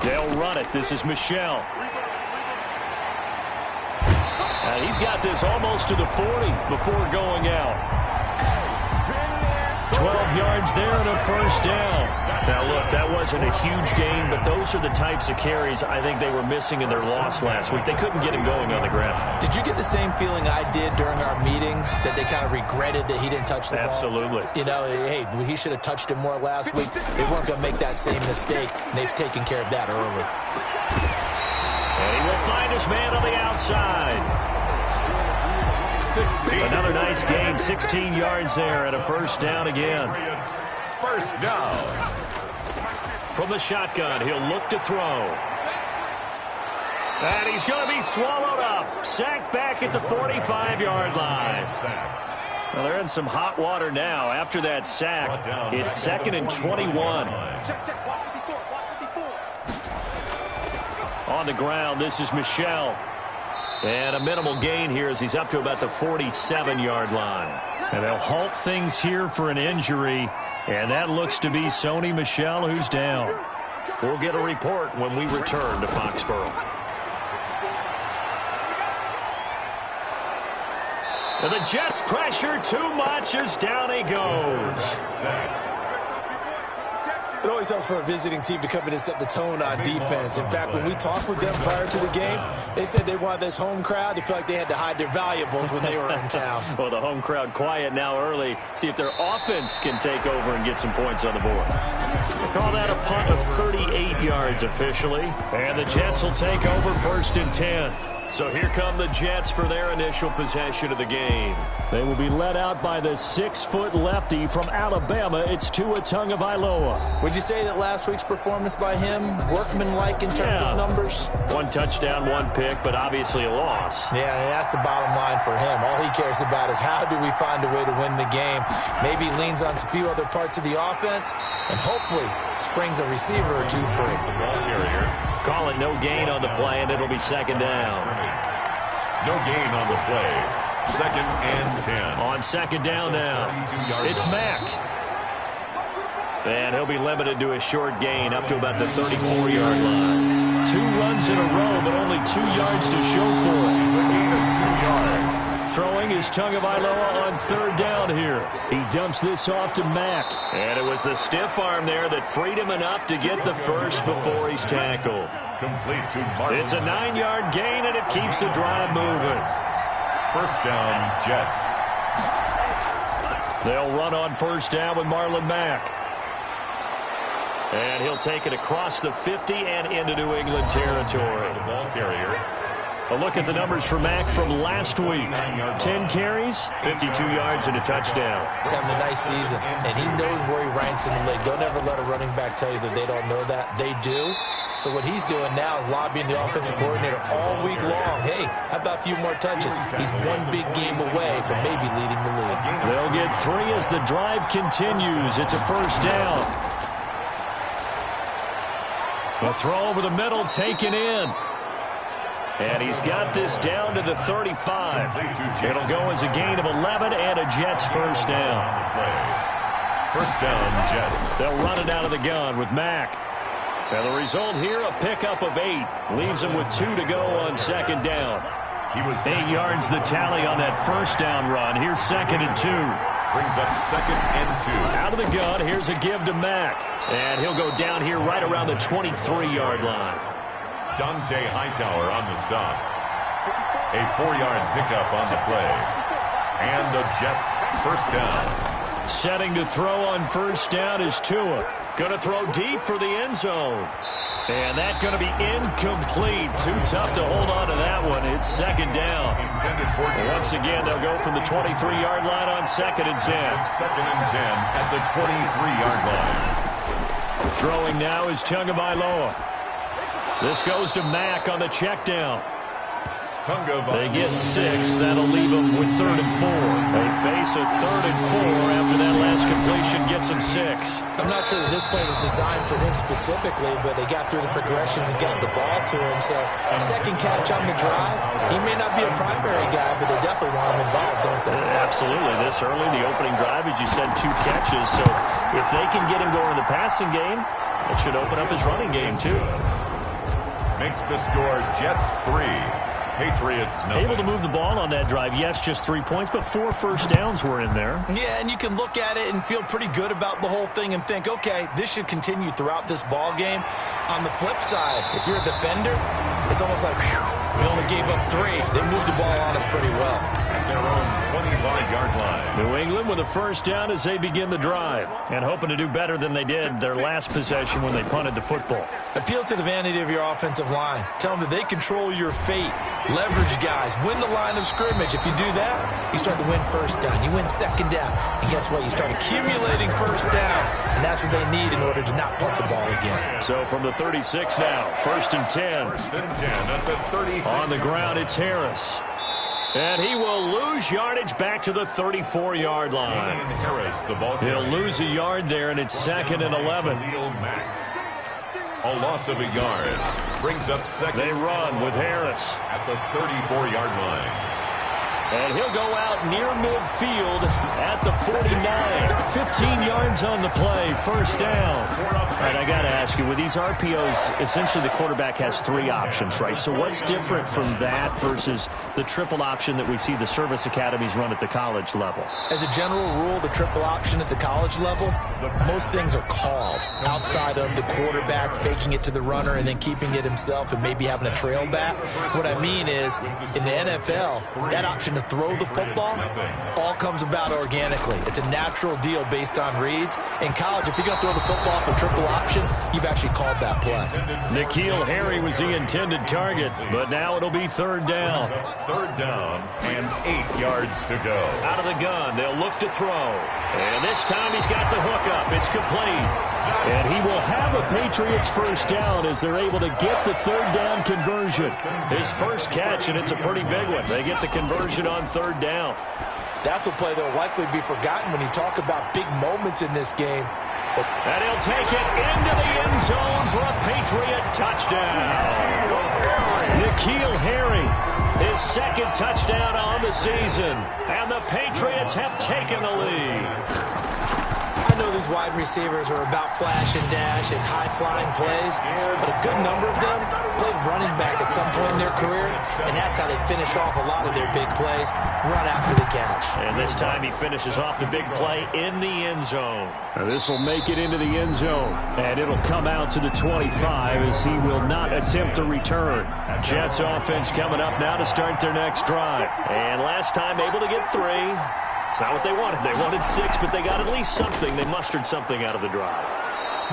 They'll run it. This is Michel. And he's got this almost to the 40 before going out. 12 yards there and a first down. Now, look, that wasn't a huge gain, but those are the types of carries I think they were missing in their loss last week. They couldn't get him going on the ground. Did you get the same feeling I did during our meetings, that they kind of regretted that he didn't touch the ball? Absolutely. You know, hey, he should have touched it more last week. They weren't going to make that same mistake, and they've taken care of that early. And he will find his man on the outside. 16. Another nice gain, 16 yards there, and a first down again. First down. From the shotgun, he'll look to throw. And he's going to be swallowed up. Sacked back at the 45-yard line. Well, they're in some hot water now. After that sack, it's 2nd and 21. On the ground, this is Michel. And a minimal gain here as he's up to about the 47-yard line. And they'll halt things here for an injury. And that looks to be Sony Michel, who's down. We'll get a report when we return to Foxborough. And the Jets pressure too much as down he goes. It always helps for a visiting team to come in and set the tone on defense. In fact, when we talked with them prior to the game, they said they wanted this home crowd to feel like they had to hide their valuables when they were in town. Well, the home crowd quiet now early. See if their offense can take over and get some points on the board. We'll call that a punt of 38 yards officially. And the Jets will take over 1st and 10. So here come the Jets for their initial possession of the game. They will be led out by the 6-foot lefty from Alabama. It's Tua Tagovailoa. Would you say that last week's performance by him, workmanlike in terms of numbers? 1 touchdown, 1 pick, but obviously a loss. Yeah, that's the bottom line for him. All he cares about is how do we find a way to win the game. Maybe leans on a few other parts of the offense, and hopefully springs a receiver or two free. Call it no gain on the play, and it'll be 2nd down. No gain on the play. 2nd and 10. On 2nd down now, it's Mack. And he'll be limited to a short gain up to about the 34-yard line. 2 runs in a row, but only 2 yards to show for it. A gain of 2 yards. Throwing is Tagovailoa on 3rd down here. He dumps this off to Mack. And it was the stiff arm there that freed him enough to get the first before he's tackled. Complete to Marlon. It's a 9-yard gain, and it keeps the drive moving. First down, Jets. They'll run on 1st down with Marlon Mack. And he'll take it across the 50 and into New England territory. The ball carrier. A look at the numbers for Mack from last week. 10 carries, 52 yards, and a touchdown. He's having a nice season, and he knows where he ranks in the league. Don't ever let a running back tell you that they don't know that. They do. So what he's doing now is lobbying the offensive coordinator all week long. Hey, how about a few more touches? He's 1 big game away from maybe leading the league. They'll get 3 as the drive continues. It's a first down. A throw over the middle taken in. And he's got this down to the 35. It'll go as a gain of 11 and a Jets first down. First down, Jets. They'll run it out of the gun with Mack. And the result here, a pickup of 8. Leaves him with 2 to go on 2nd down. He was 8 yards the tally on that first down run. Here's 2nd and 2. Brings up 2nd and 2. Out of the gun, here's a give to Mack. And he'll go down here right around the 23-yard line. Dante Hightower on the stop. A 4-yard pickup on the play. And the Jets first down. Setting to throw on first down is Tua. Going to throw deep for the end zone. And that's going to be incomplete. Too tough to hold on to that one. It's 2nd down. And once again, they'll go from the 23-yard line on 2nd and 10. 2nd and 10 at the 23-yard line. Throwing now is Tagovailoa. This goes to Mack on the check down. They get 6. That'll leave them with 3rd and 4. They face a 3rd and 4 after that last completion gets them 6. I'm not sure that this play was designed for him specifically, but they got through the progressions and got the ball to him. So, 2nd catch on the drive. He may not be a primary guy, but they definitely want him involved, don't they? Absolutely. This early, the opening drive, as you said, 2 catches. So, if they can get him going in the passing game, it should open up his running game, too. makes the score Jets 3, Patriots 9. Able to move the ball on that drive. Yes, just 3 points, but 4 first downs were in there. Yeah, and you can look at it and feel pretty good about the whole thing and think, okay, this should continue throughout this ball game. On the flip side, if you're a defender, it's almost like, whew, we only gave up 3. They moved the ball on us pretty well. At their own 25-yard line. New England with a first down as they begin the drive, and hoping to do better than they did their last possession when they punted the football. Appeal to the vanity of your offensive line. Tell them that they control your fate. Leverage guys. Win the line of scrimmage. If you do that, you start to win first down. You win second down. And guess what? You start accumulating first downs. And that's what they need in order to not punt the ball again. So from the 36 now, first and 10. First and 10 at the 36. On the ground, it's Harris. And he will lose yardage back to the 34-yard line. Harris, the ball He'll lose a yard there, and it's second and 11. A loss of a yard brings up second. They run with Harris at the 34-yard line. And he'll go out near midfield at the 49. 15 yards on the play, first down. All right, I got to ask you, with these RPOs, essentially the quarterback has 3 options, right? So what's different from that versus the triple option that we see the service academies run at the college level? As a general rule, the triple option at the college level, most things are called outside of the quarterback faking it to the runner and then keeping it himself and maybe having a trail back. What I mean is, in the NFL, that option to throw the football all comes about organically. It's a natural deal based on reads. In college, if you're going to throw the football for triple option, you've actually called that play. N'Keal Harry was the intended target, but now it'll be third down. Third down and 8 yards to go. Out of the gun, they'll look to throw. And this time he's got the hook up. It's complete. And he will have a Patriots first down as they're able to get the third down conversion. His first catch, and it's a pretty big one. They get the conversion on third down. That's a play that will likely be forgotten when you talk about big moments in this game. And he'll take it into the end zone for a Patriot touchdown. N'Keal Harry, his second touchdown on the season. And the Patriots have taken the lead. I know these wide receivers are about flash and dash and high-flying plays, but a good number of them played running back at some point in their career, and that's how they finish off a lot of their big plays, run after the catch. And this time he finishes off the big play in the end zone. This will make it into the end zone, and it'll come out to the 25 as he will not attempt a return. Jets offense coming up now to start their next drive. And last time able to get 3. It's not what they wanted. They wanted 6, but they got at least something. They mustered something out of the drive.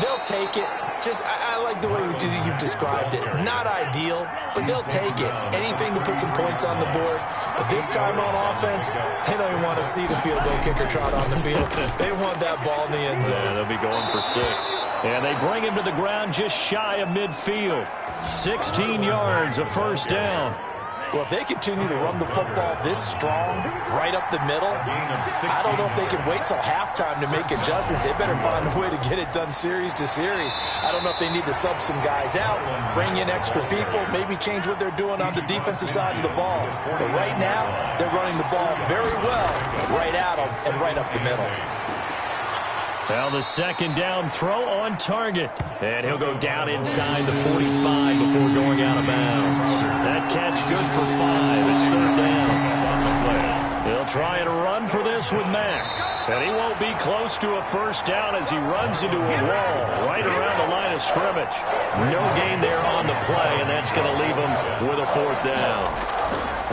They'll take it. I like the way you've described it. Not ideal, but they'll take it. Anything to put some points on the board. But this time on offense, they don't even want to see the field goal kicker trot on the field. They want that ball in the end zone. Yeah, they'll be going for 6. And they bring him to the ground just shy of midfield. 16 yards, a first down. Well, if they continue to run the football this strong, right up the middle, I don't know if they can wait till halftime to make adjustments. They better find a way to get it done series to series. I don't know if they need to sub some guys out, bring in extra people, maybe change what they're doing on the defensive side of the ball. But right now, they're running the ball very well, right at them and right up the middle. Well, the second down throw on target. And he'll go down inside the 45 before going out of bounds. That catch good for 5. It's third down. He'll try and run for this with Mack. And he won't be close to a first down as he runs into a wall right around the line of scrimmage. No gain there on the play, and that's going to leave him with a fourth down.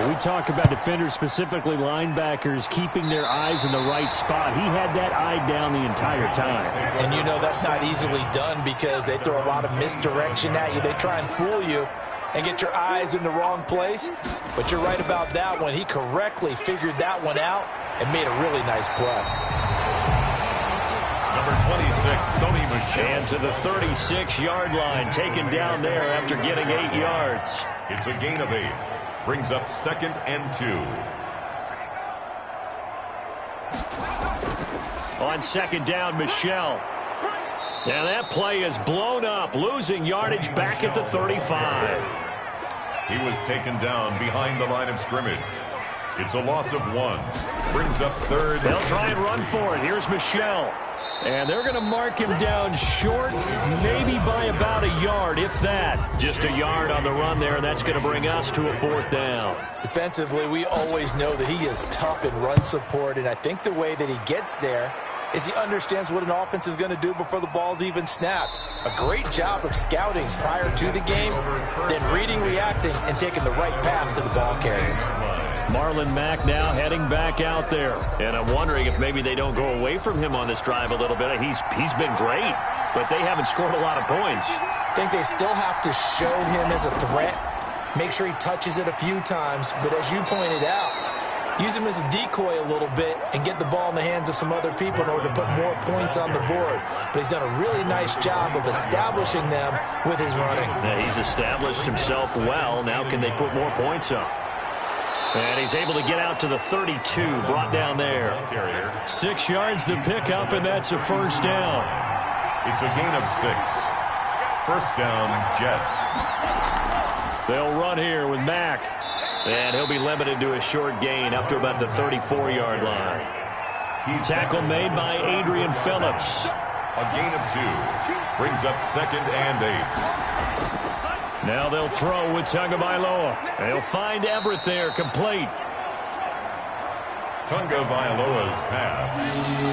We talk about defenders, specifically linebackers, keeping their eyes in the right spot. He had that eye down the entire time. And you know that's not easily done because they throw a lot of misdirection at you. They try and fool you and get your eyes in the wrong place. But you're right about that one. He correctly figured that one out and made a really nice play. Number 26, Sony Michel. And to the 36-yard line, taken down there after getting 8 yards. It's a gain of 8. Brings up second and 2. On second down, Michel. And that play is blown up, losing yardage back at the 35. He was taken down behind the line of scrimmage. It's a loss of 1. Brings up third. They'll try and run for it. Here's Michel. And they're going to mark him down short, maybe by about a yard, if that. Just a yard on the run there, and that's going to bring us to a 4th down. Defensively, we always know that he is tough in run support, and I think the way that he gets there is he understands what an offense is going to do before the ball's even snapped. A great job of scouting prior to the game, then reading, reacting, and taking the right path to the ball carrier. Marlon Mack now heading back out there. And I'm wondering if maybe they don't go away from him on this drive a little bit. He's been great, but they haven't scored a lot of points. I think they still have to show him as a threat, make sure he touches it a few times, but as you pointed out, use him as a decoy a little bit and get the ball in the hands of some other people in order to put more points on the board. But he's done a really nice job of establishing them with his running. Yeah, he's established himself well. Now can they put more points up? And he's able to get out to the 32, brought down there. 6 yards the pickup, and that's a 1st down. It's a gain of 6. 1st down, Jets. They'll run here with Mack. And he'll be limited to a short gain up to about the 34-yard line. Tackle made by Adrian Phillips. A gain of 2. Brings up 2nd and 8. Now they'll throw with Tagovailoa. They'll find Everett there, complete. Tagovailoa's pass,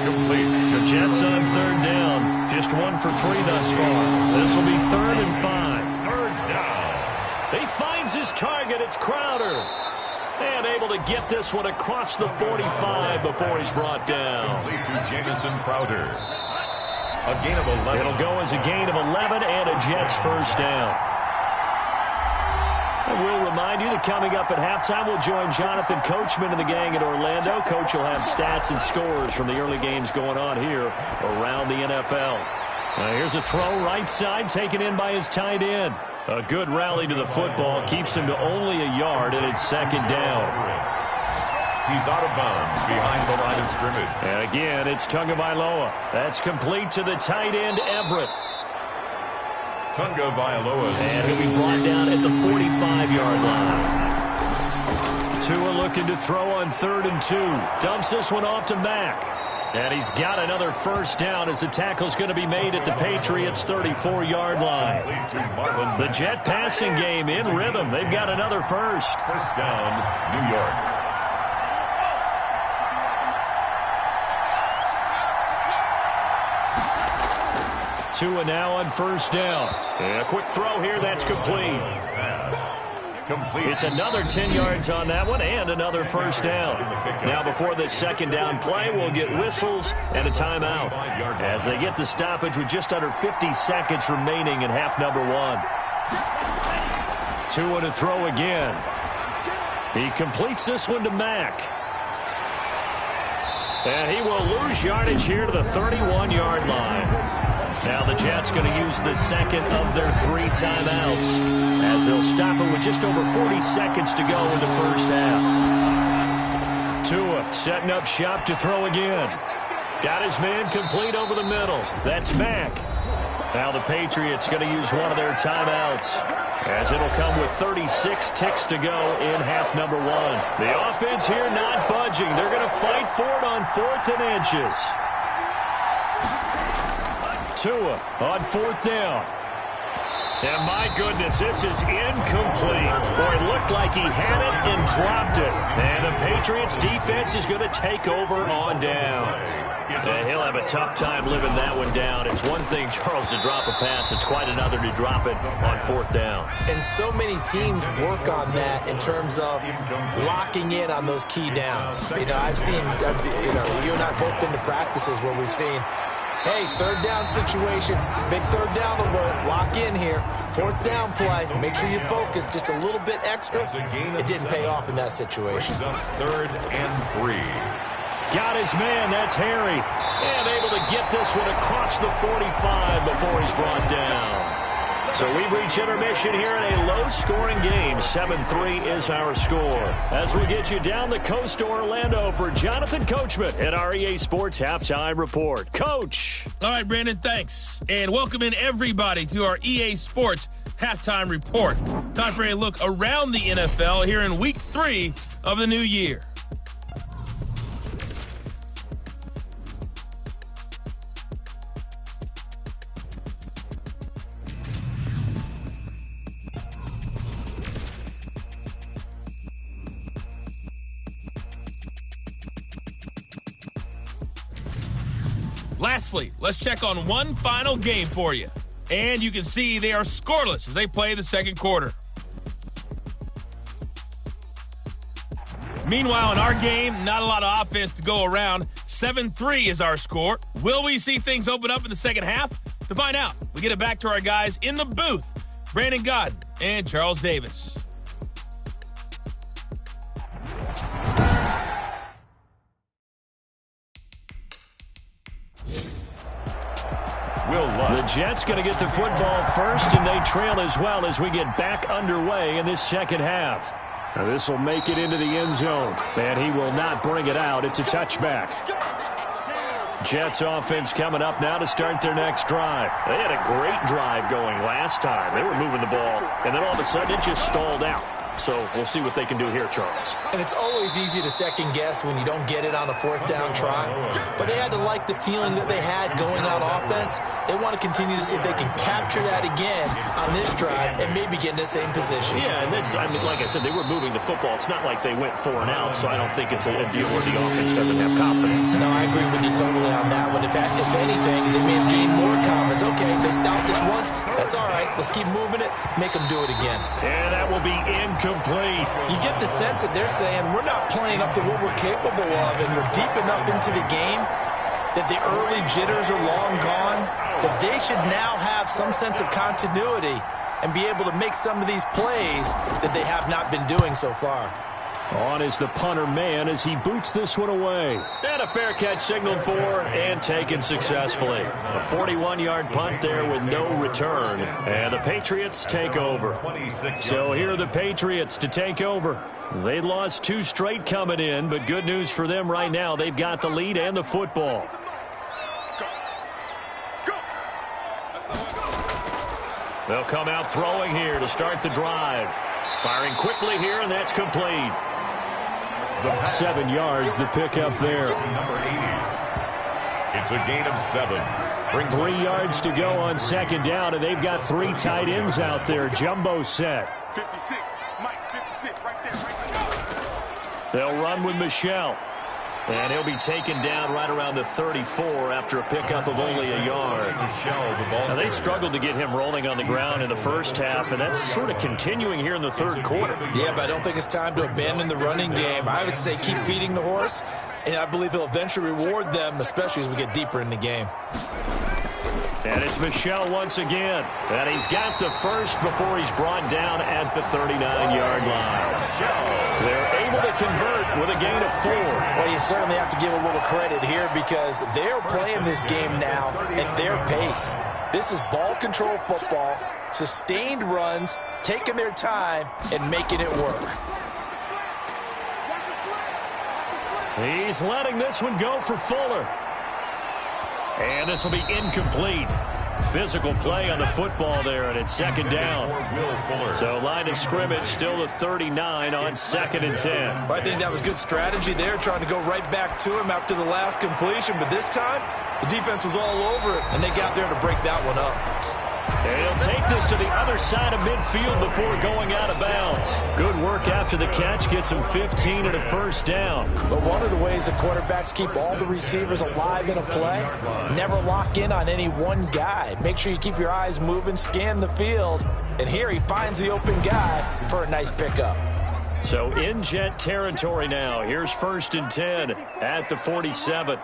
complete. The Jets on 3rd down. Just 1 for 3 thus far. This will be 3rd and 5. 3rd down. He finds his target. It's Crowder. And able to get this one across the 45 before he's brought down. Complete to Jamison Crowder. A gain of 11. It'll go as a gain of 11 and a Jets 1st down. And we'll remind you that coming up at halftime, we'll join Jonathan Coachman and the gang in Orlando. Coach will have stats and scores from the early games going on here around the NFL. Here's a throw right side taken in by his tight end. A good rally to the football keeps him to only a yard, and it's 2nd down. He's out of bounds behind the line of scrimmage. And again, it's Tagovailoa. That's complete to the tight end, Everett. Tagovailoa. And he'll be brought down at the 45-yard line. Tua looking to throw on 3rd and 2. Dumps this one off to Mack. And he's got another 1st down as the tackle's going to be made at the Patriots' 34-yard line. The Jet passing game in rhythm. They've got another 1st. 1st down, New York. Tua now on 1st down. And a quick throw here, that's complete. Complete. It's another 10 yards on that one and another 1st down. Now before this 2nd down play, we'll get whistles and a timeout as they get the stoppage with just under 50 seconds remaining in half number 1. Tua to throw again. He completes this one to Mack. And he will lose yardage here to the 31-yard line. Now the Jets going to use the 2nd of their 3 timeouts as they'll stop it with just over 40 seconds to go in the 1st half. Tua setting up shop to throw again. Got his man complete over the middle. That's Mack. Now the Patriots going to use one of their timeouts as it'll come with 36 ticks to go in half number 1. The offense here not budging. They're going to fight for it on 4th and inches. Tua on 4th down. And my goodness, this is incomplete. Boy, it looked like he had it and dropped it. And the Patriots defense is going to take over on downs. And he'll have a tough time living that one down. It's one thing, Charles, to drop a pass. It's quite another to drop it on 4th down. And so many teams work on that in terms of locking in on those key downs. I've seen, you and I have both been to practices where we've seen, hey, 3rd down situation, big 3rd down alert, lock in here, 4th down play, make sure you focus just a little bit extra. It didn't pay off in that situation. 3rd and 3. Got his man, that's Harry, and able to get this one across the 45 before he's brought down. So we've reached intermission here in a low-scoring game. 7-3 is our score. As we get you down the coast to Orlando for Jonathan Coachman at our EA Sports Halftime Report. Coach. All right, Brandon, thanks. And welcome in everybody to our EA Sports Halftime Report. Time for a look around the NFL here in Week 3 of the new year. Lastly, let's check on one final game for you. And you can see they are scoreless as they play the second quarter. Meanwhile, in our game, not a lot of offense to go around. 7-3 is our score. Will we see things open up in the second half? To find out, we get it back to our guys in the booth, Brandon Godden and Charles Davis. The Jets going to get the football first, and they trail as well as we get back underway in this second half. Now this will make it into the end zone, and he will not bring it out. It's a touchback. Jets offense coming up now to start their next drive. They had a great drive going last time. They were moving the ball, and then all of a sudden it just stalled out. So we'll see what they can do here, Charles. And it's always easy to second guess when you don't get it on a fourth down try. But they had to like the feeling that they had going out offense. They want to continue to see if they can capture that again on this drive and maybe get in the same position. Yeah, and that's, I mean, like I said, they were moving the football. It's not like they went 4 and out, so I don't think it's a deal where the offense doesn't have confidence. No, I agree with you totally on that one. In fact, if anything, they may have gained more confidence. Okay, if they stopped us once, that's all right. Let's keep moving it, make them do it again. And that will be incomplete. You get the sense that they're saying we're not playing up to what we're capable of, and we're deep enough into the game that the early jitters are long gone, that they should now have some sense of continuity and be able to make some of these plays that they have not been doing so far. On is the punter man as he boots this one away. And a fair catch signaled for and taken successfully. A 41-yard punt there with no return. And the Patriots take over. So here are the Patriots to take over. They lost 2 straight coming in, but good news for them right now. They've got the lead and the football. They'll come out throwing here to start the drive. Firing quickly here, and that's complete. 7 yards, the pickup there. It's a gain of 7. 3 yards to go on second down, and they've got 3 tight ends out there. Jumbo set. 56, Mike, 56, right there. They'll run with Michelle. And he'll be taken down right around the 34 after a pickup of only a yard. Now, they struggled to get him rolling on the ground in the first half, and that's sort of continuing here in the third quarter. Yeah, but I don't think it's time to abandon the running game. I would say keep feeding the horse, and I believe he'll eventually reward them, especially as we get deeper in the game. And it's Michelle once again. And he's got the first before he's brought down at the 39-yard line. They're able to convert with a gain of 4. Well, you certainly have to give a little credit here because they're playing this game now at their pace. This is ball control football, sustained runs, taking their time, and making it work. He's letting this one go for Fuller. And this will be incomplete. Physical play on the football there, and it's second down. So line of scrimmage still the 39 on 2nd and 10. Well, I think that was good strategy there, trying to go right back to him after the last completion. But this time, the defense was all over it, and they got there to break that one up. And he'll take this to the other side of midfield before going out of bounds. Good work after the catch. Gets him 15 and a first down. But one of the ways the quarterbacks keep all the receivers alive in a play, never lock in on any one guy. Make sure you keep your eyes moving, scan the field. And here he finds the open guy for a nice pickup. So in Jet territory now. Here's 1st and 10 at the 47.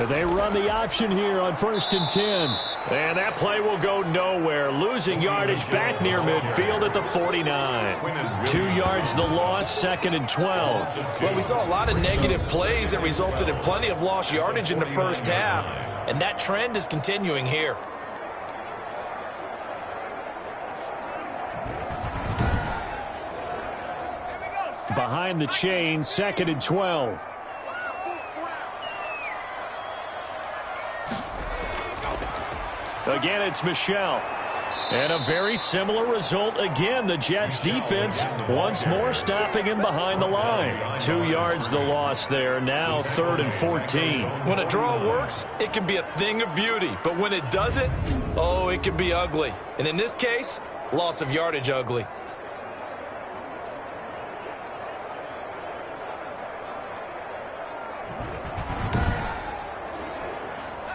They run the option here on 1st and 10. And that play will go nowhere. Losing yardage back near midfield at the 49. 2 yards the loss, 2nd and 12. Well, we saw a lot of negative plays that resulted in plenty of lost yardage in the first half. And that trend is continuing here. Behind the chain, 2nd and 12. Again, it's Michelle. And a very similar result again. The Jets defense once more stopping him behind the line. 2 yards the loss there. Now 3rd and 14. When a draw works, it can be a thing of beauty. But when it doesn't, oh, it can be ugly. And in this case, loss of yardage ugly.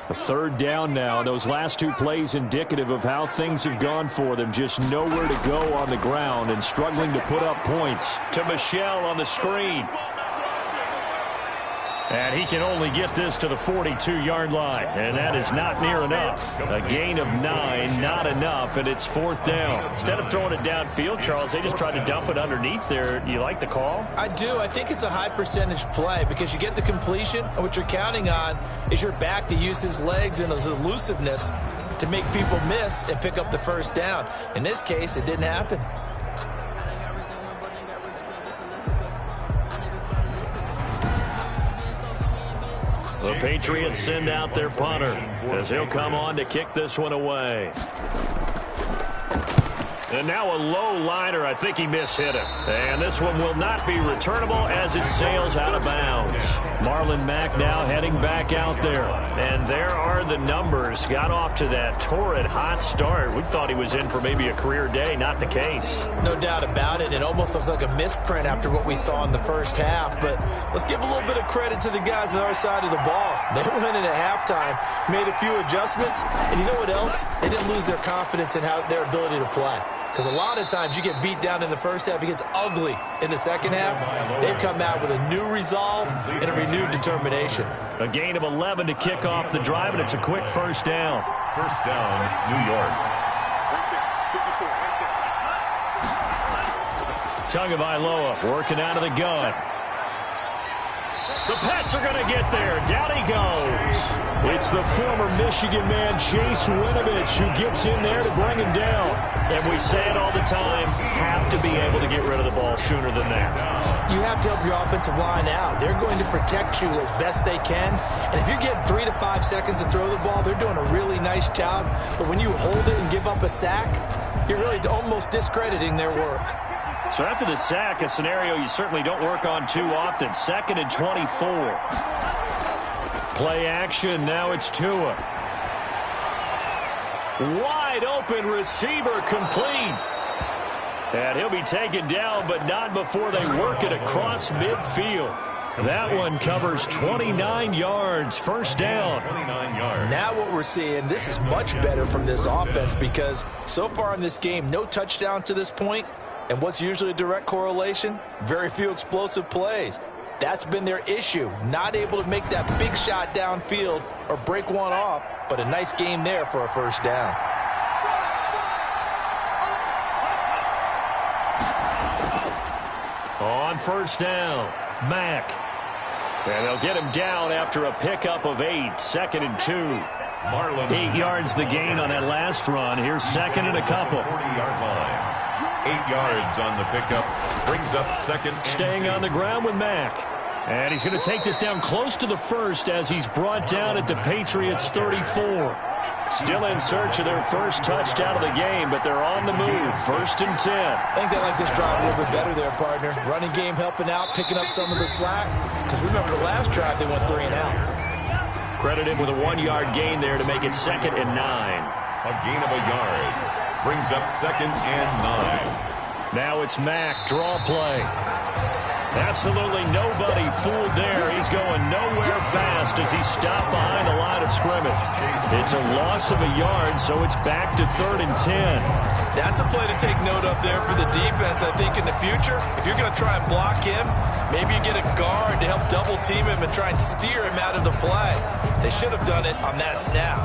A third down now. Those last two plays indicative of how things have gone for them. Just nowhere to go on the ground and struggling to put up points. To Michel on the screen. And he can only get this to the 42-yard line. And that is not near enough. A gain of 9, not enough, and it's 4th down. Instead of throwing it downfield, Charles, they just tried to dump it underneath there. You like the call? I do. I think it's a high percentage play because you get the completion, and what you're counting on is your back to use his legs and his elusiveness to make people miss and pick up the first down. In this case, it didn't happen. The Patriots send out their punter as he'll come on to kick this one away. And now a low liner. I think he mishit it. And this one will not be returnable as it sails out of bounds. Marlon Mack now heading back out there. And there are the numbers. Got off to that torrid hot start. We thought he was in for maybe a career day. Not the case. No doubt about it. It almost looks like a misprint after what we saw in the first half. But let's give a little bit of credit to the guys on our side of the ball. They went in at halftime, made a few adjustments. And you know what else? They didn't lose their confidence in their ability to play. Because a lot of times you get beat down in the first half, it gets ugly in the second half. They've come out with a new resolve and a renewed determination. A gain of 11 to kick off the drive, and it's a quick first down. First down, New York. Tagovailoa working out of the gun. The Pats are going to get there. Down he goes. It's the former Michigan man, Chase Winovich, who gets in there to bring him down. And we say it all the time, have to be able to get rid of the ball sooner than that. You have to help your offensive line out. They're going to protect you as best they can. And if you're getting 3 to 5 seconds to throw the ball, they're doing a really nice job. But when you hold it and give up a sack, you're really almost discrediting their work. So after the sack, a scenario you certainly don't work on too often. 2nd and 24. Play action. Now it's Tua. Wide open receiver complete. And he'll be taken down, but not before they work it across midfield. That one covers 29 yards. First down. 29 yards. Now what we're seeing, this is much better from this offense because so far in this game, no touchdown to this point. And what's usually a direct correlation? Very few explosive plays. That's been their issue. Not able to make that big shot downfield or break one off, but a nice game there for a first down. On first down, Mack. And they'll get him down after a pickup of 8. 2nd and 2. Marlon. 8 yards the gain on that last run. Here's 2nd and a couple. 40-yard line. 8 yards on the pickup. Brings up 2nd. Staying on the ground with Mack. And he's going to take this down close to the first as he's brought down at the Patriots' 34. Still in search of their first touchdown of the game, but they're on the move. 1st and 10. I think they like this drive a little bit better there, partner. Running game helping out, picking up some of the slack. Because remember the last drive, they went 3 and out. Credited with a 1-yard gain there to make it 2nd and 9. A gain of a yard. Brings up 2nd and 9. Now it's Mack, draw play. Absolutely nobody fooled there. He's going nowhere fast as he stopped behind the line of scrimmage. It's a loss of a yard, so it's back to 3rd and 10. That's a play to take note of there for the defense, I think, in the future. If you're going to try and block him, maybe you get a guard to help double team him and try and steer him out of the play. They should have done it on that snap.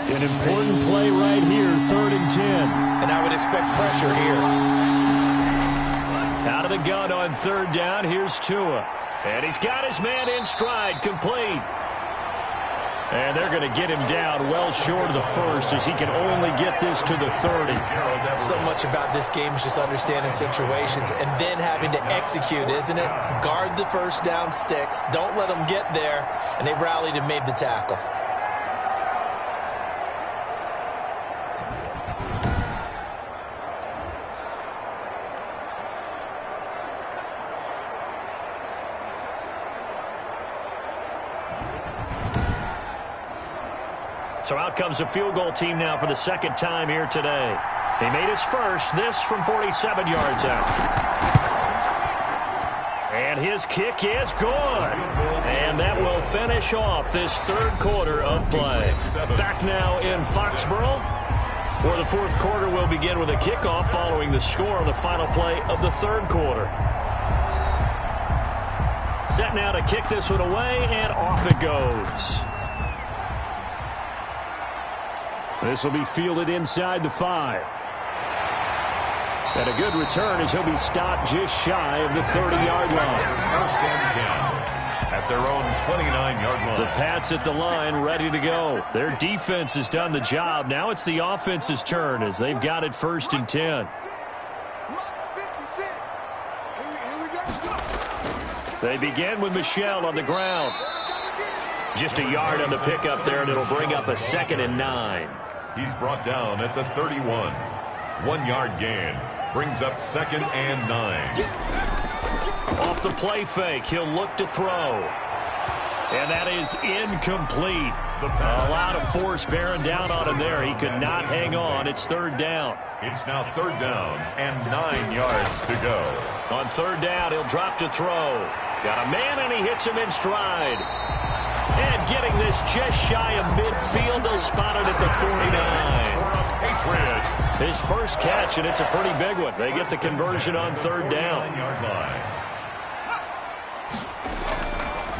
An important play right here, 3rd and 10. And I would expect pressure here. Out of the gun on 3rd down, here's Tua. And he's got his man in stride, complete. And they're going to get him down well short of the first as he can only get this to the 30. So much about this game is just understanding situations and then having to execute, isn't it? Guard the first down sticks. Don't let them get there. And they rallied and made the tackle. So out comes the field goal team now for the second time here today. He made his first, this from 47 yards out. And his kick is good. And that will finish off this third quarter of play. Back now in Foxborough, where the fourth quarter will begin with a kickoff following the score on the final play of the third quarter. Set now to kick this one away, and off it goes. This will be fielded inside the 5. And a good return as he'll be stopped just shy of the 30-yard line. First and 10 at their own 29-yard line. The Pats at the line ready to go. Their defense has done the job. Now it's the offense's turn as they've got it first and 10. They begin with Michel on the ground. Just a yard on the pickup there, and it'll bring up a 2nd and 9. He's brought down at the 31. 1-yard gain. Brings up 2nd and 9. Off the play fake, he'll look to throw. And that is incomplete. A lot of force bearing down on him there. He could not hang on. It's third down. It's now third down and 9 yards to go. On third down, he'll drop to throw. Got a man, and he hits him in stride. And getting this just shy of midfield, they'll spot it at the 49. Patriots. His first catch, and it's a pretty big one. They get the conversion on third down.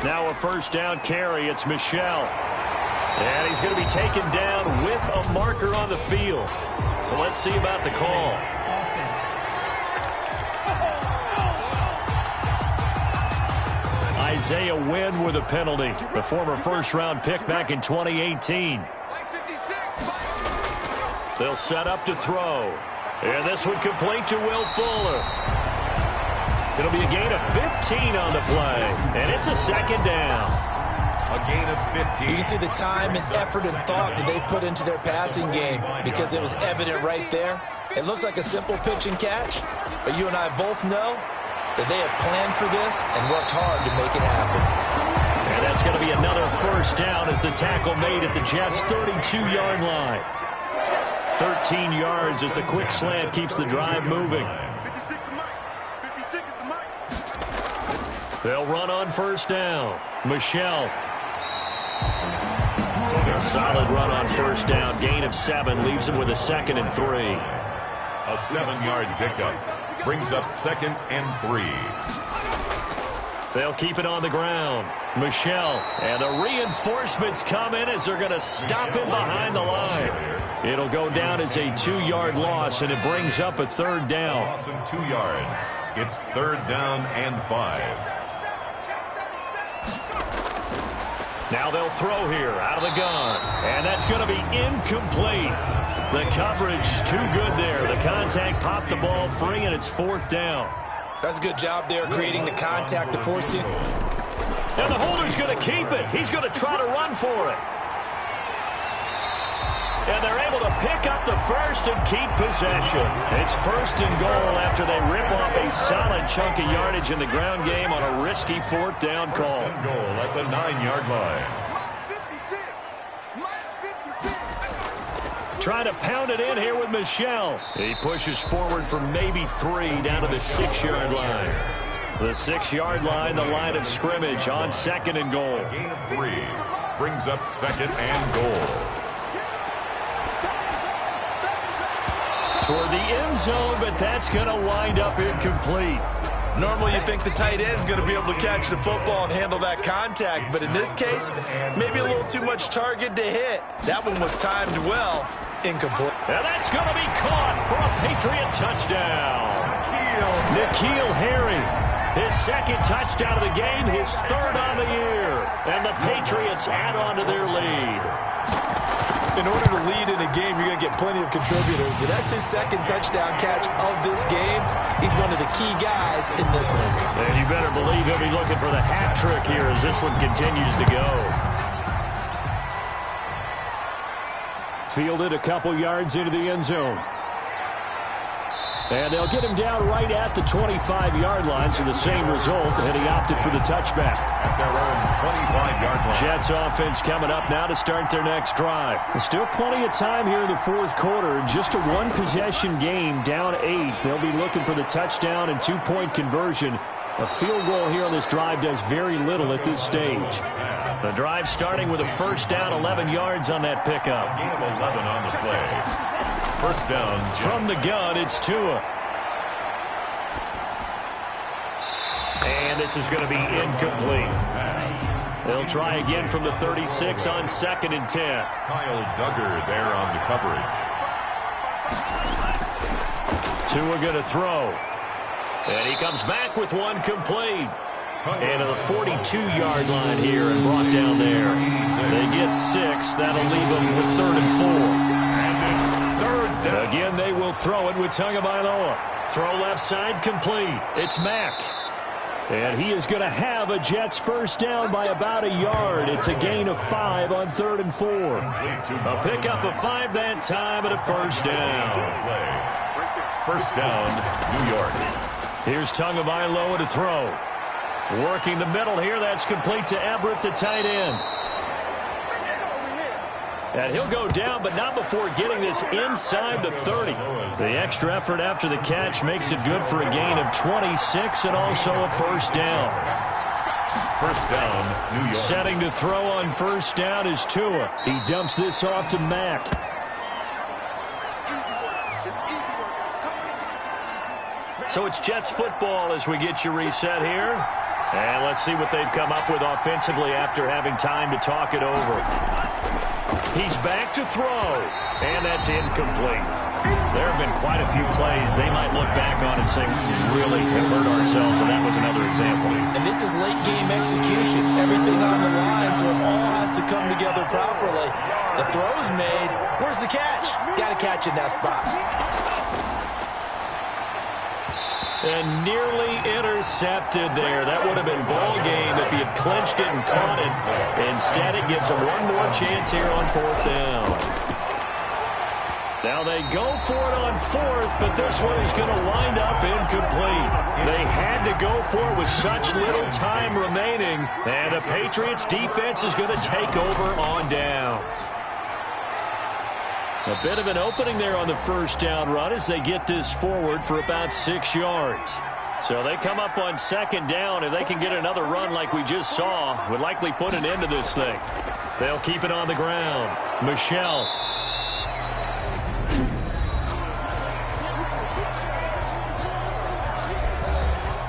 Now a first down carry. It's Michel. And he's going to be taken down with a marker on the field. So let's see about the call. Isaiah Wynn with a penalty. The former first-round pick back in 2018. They'll set up to throw. And this one complete to Will Fuller. It'll be a gain of 15 on the play. And it's a second down. A gain of 15. You can see the time and effort and thought that they put into their passing game because it was evident right there. It looks like a simple pitch and catch, but you and I both know that they have planned for this and worked hard to make it happen. And that's going to be another first down as the tackle made at the Jets' 32-yard line. 13 yards as the quick slant keeps the drive moving. They'll run on first down. Michel. A solid run on first down. Gain of 7 leaves him with a 2nd and 3. A 7-yard pickup brings up 2nd and 3. They'll keep it on the ground. Michel. And the reinforcements come in as they're going to stop him behind the line. It'll go down as a 2-yard loss, and it brings up a third down. Loss of 2 yards. It's third down and 5. Now they'll throw here out of the gun. And that's going to be incomplete. The coverage too good there. The contact popped the ball free, and it's fourth down. That's a good job there creating the contact to force it. And the holder's going to keep it. He's going to try to run for it. And they're able to pick up the first and keep possession. It's first and goal after they rip off a solid chunk of yardage in the ground game on a risky fourth down call. First and goal at the 9-yard line. Trying to pound it in here with Michel. He pushes forward for maybe 3 down to the 6-yard line. The 6-yard line, the line of scrimmage on 2nd and goal. Gain of 3 brings up 2nd and goal. Toward the end zone, but that's going to wind up incomplete. Normally you think the tight end's going to be able to catch the football and handle that contact, but in this case, maybe a little too much target to hit. That one was timed well. Incomplete. And that's going to be caught for a Patriot touchdown. N'Keal Harry, his 2nd touchdown of the game, his 3rd on the year. And the Patriots add on to their lead. In order to lead in a game, you're going to get plenty of contributors, but that's his 2nd touchdown catch of this game. He's one of the key guys in this one. And you better believe he'll be looking for the hat trick here as this one continues to go. Fielded a couple yards into the end zone. And they'll get him down right at the 25-yard line, so the same result, and he opted for the touchback. At their own 25-yard line. Jets offense coming up now to start their next drive. There's still plenty of time here in the fourth quarter. Just a one-possession game, down 8. They'll be looking for the touchdown and two-point conversion. A field goal here on this drive does very little at this stage. The drive starting with a first down, 11 yards on that pickup. Gain of 11 on the play. First down. From the gun, it's Tua. And this is going to be incomplete. They'll try again from the 36 on 2nd and 10. Kyle Duggar there on the coverage. Tua going to throw. And he comes back with one complete. And to the 42-yard line here and brought down there. They get 6. That'll leave them with 3rd and 4. And it's 3rd down. Again, they will throw it with Tagovailoa. Throw left side complete. It's Mack. And he is going to have a Jets first down by about a yard. It's a gain of 5 on 3rd and 4. A pickup of 5 that time and a first down. First down, New York. Here's Tagovailoa to throw. Working the middle here. That's complete to Everett, the tight end. And he'll go down, but not before getting this inside the 30. The extra effort after the catch makes it good for a gain of 26 and also a first down. First down, New York. Setting to throw on first down is Tua. He dumps this off to Mack. So it's Jets football as we get you reset here. And let's see what they've come up with offensively after having time to talk it over. He's back to throw. And that's incomplete. There have been quite a few plays they might look back on and say, we really have hurt ourselves, and that was another example. And this is late game execution. Everything on the line, so it all has to come together properly. The throw's made. Where's the catch? Got to catch in that spot. And nearly intercepted there. That would have been ball game if he had clinched it and caught it. Instead, it gives him one more chance here on 4th down. Now they go for it on 4th, but this one is going to wind up incomplete. They had to go for it with such little time remaining, and the Patriots defense is going to take over on downs. A bit of an opening there on the first down run as they get this forward for about 6 yards. So they come up on 2nd down. If they can get another run like we just saw, would likely put an end to this thing. They'll keep it on the ground. Michel.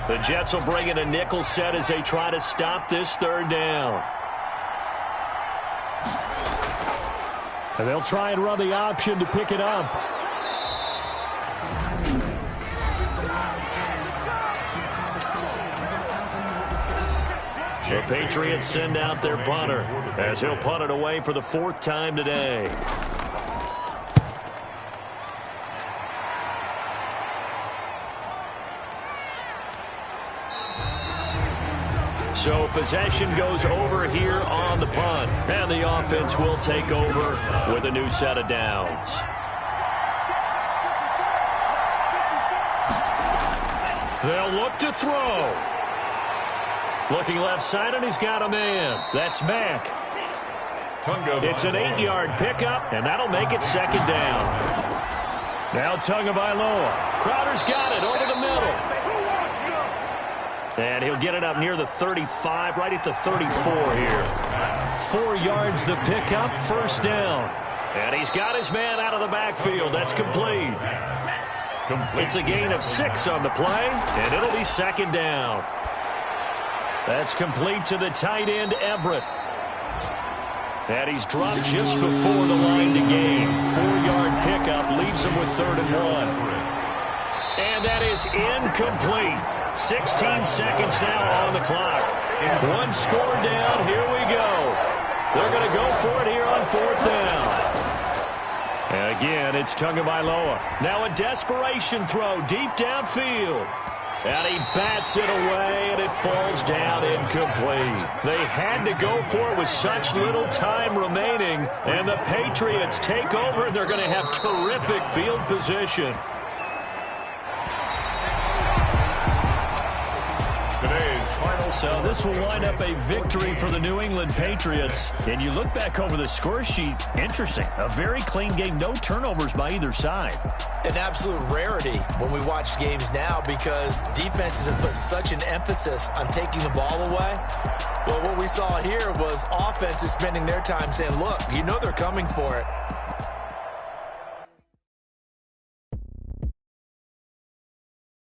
The Jets will bring in a nickel set as they try to stop this 3rd down. And they'll try and run the option to pick it up. The Patriots send out their punter as he'll punt it away for the 4th time today. So possession goes over here on the punt. And the offense will take over with a new set of downs. They'll look to throw. Looking left side, and he's got a man. That's Mack. It's an 8-yard pickup, and that'll make it 2nd down. Now Tagovailoa. Crowder's got it over the middle. And he'll get it up near the 35, right at the 34 here. 4 yards the pickup, first down. And he's got his man out of the backfield. That's complete. It's a gain of 6 on the play, and it'll be 2nd down. That's complete to the tight end, Everett. And he's dropped just before the line to gain. 4-yard pickup leaves him with 3rd and 1. And that is incomplete. 16 seconds now on the clock. One score down. Here we go. They're going to go for it here on 4th down. And again, it's Tagovailoa. Now a desperation throw deep downfield. And he bats it away, and it falls down incomplete. They had to go for it with such little time remaining. And the Patriots take over, and they're going to have terrific field position. So this will wind up a victory for the New England Patriots. And you look back over the score sheet, interesting. A very clean game, no turnovers by either side. An absolute rarity when we watch games now because defenses have put such an emphasis on taking the ball away. Well, what we saw here was offenses spending their time saying, look, you know they're coming for it.